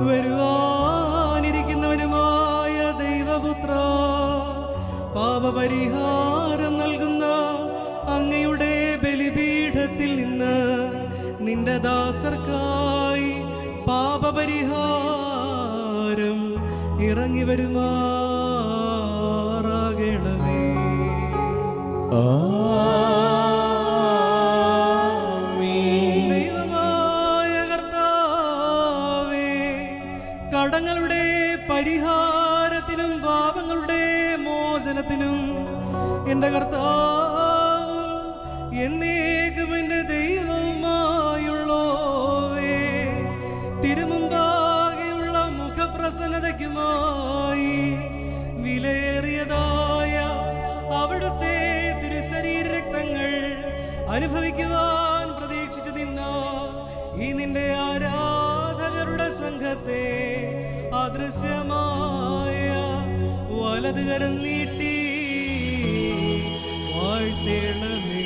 വരുവാനിരിക്കുന്നവനുമായ ദൈവപുത്ര, പാപപരിഹാരം നൽകുന്ന അങ്ങയുടെ ബലിപീഠത്തിൽ നിന്ന് നിന്റെ ദാസർക്കായി പാപപരിഹാരം ഇറങ്ങി വരുമാറാകണമേ. ദൈവമായ കർത്താവേ, കടങ്ങളുടെ പരിഹാരത്തിനും പാപങ്ങളുടെ മോചനത്തിനും എൻ്റെ കർത്താവും എന്നേക്കും എൻ്റെ ദൈവവുമായുള്ളോവേ, തിരുമുമ്പാകെയുള്ള മുഖപ്രസന്നതയ്ക്കുമായി വിലയേറിയതായ അവിടുത്തെ തിരുശരീര രക്തങ്ങൾ അനുഭവിക്കുവാൻ പ്രതീക്ഷിച്ചു നിന്ന ഈ നിന്റെ ആരാധകരുടെ സംഘത്തെ അദൃശ്യമായ വലതുകരം നീട്ടി വാഴ്ത്തേണമേ.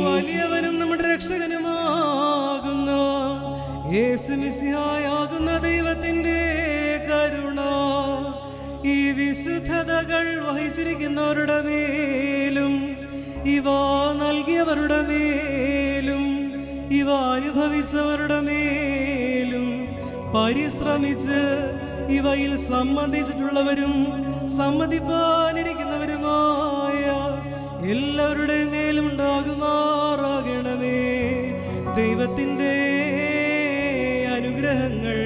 വലിയവനും നമ്മുടെ രക്ഷകനുമാകുന്ന യേശുമിശിഹായാകുന്ന ദൈവത്തിന്റെ കരുണ ഈ വിശുദ്ധതകൾ വഹിച്ചിരിക്കുന്നവരുടെ മേലും ഇവ നൽകിയവരുടെ മേലും ഇവ അനുഭവിച്ചവരുടെ മേലും പരിശ്രമിച്ച് ഇവയിൽ സംബന്ധിച്ചിട്ടുള്ളവരും സമ്മതിപ്പാനിരിക്കുന്നവരുമായ എല്ലാവരുടെ മേലും ഉണ്ടാകുമാറാകണമേ. ദൈവത്തിൻ്റെ അനുഗ്രഹങ്ങൾ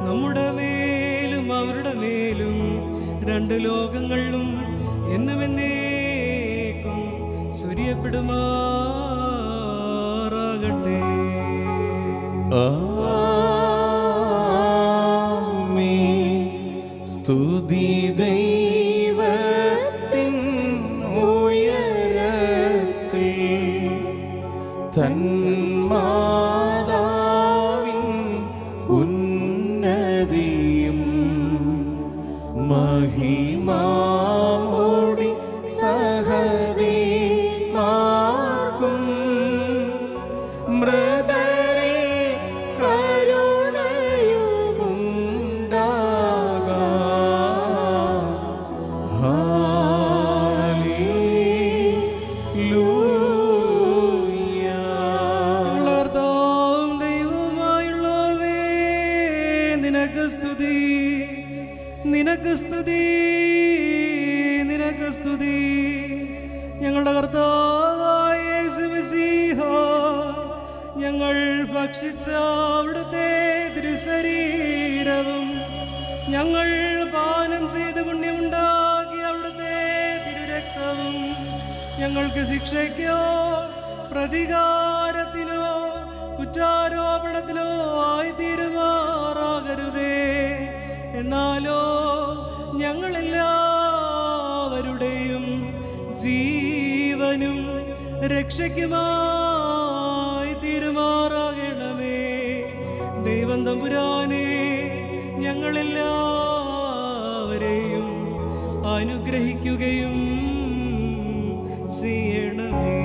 നമ്മുടെ മേലും അവരുടെ മേലും രണ്ട് ലോകങ്ങളിലും എന്നുമെന്നേക്കും ചൊരിയപ്പെടുമാറാകട്ടെ. സ്തുതി ദൈവത്തിൻ ഉയരത്തിൽ, തന്മാതാവിൻ ഉന്നതിയും, മഹിമാമോടി സഹദേമാർക്കും മൃതരെ നിനക്ക് സ്തുതി, നിനക്ക് സ്തുതി. ഞങ്ങളുടെ കർത്താവായ യേശുമിശിഹാ, ഞങ്ങൾ ഭക്ഷിച്ച അവിടുത്തെ തിരുശരീരവും ഞങ്ങൾ പാനം ചെയ്ത് പുണ്യമുണ്ടാക്കിയ അവിടുത്തെ തിരുരക്തവും ഞങ്ങൾക്ക് ശിക്ഷയ്ക്കോ പ്രതികാരത്തിനോ കുറ്റാരോപണത്തിനോ ആയി തീരുമാറാകരുതേ. എന്നാലോ ഞങ്ങളെല്ലാവരുടെയും ജീവനും രക്ഷയ്ക്കുമായി തീരുമാറാകണമേ. ദൈവം തമ്പുരാനെ, ഞങ്ങളെല്ലാവരെയും അനുഗ്രഹിക്കുകയും ചെയ്യണമേ.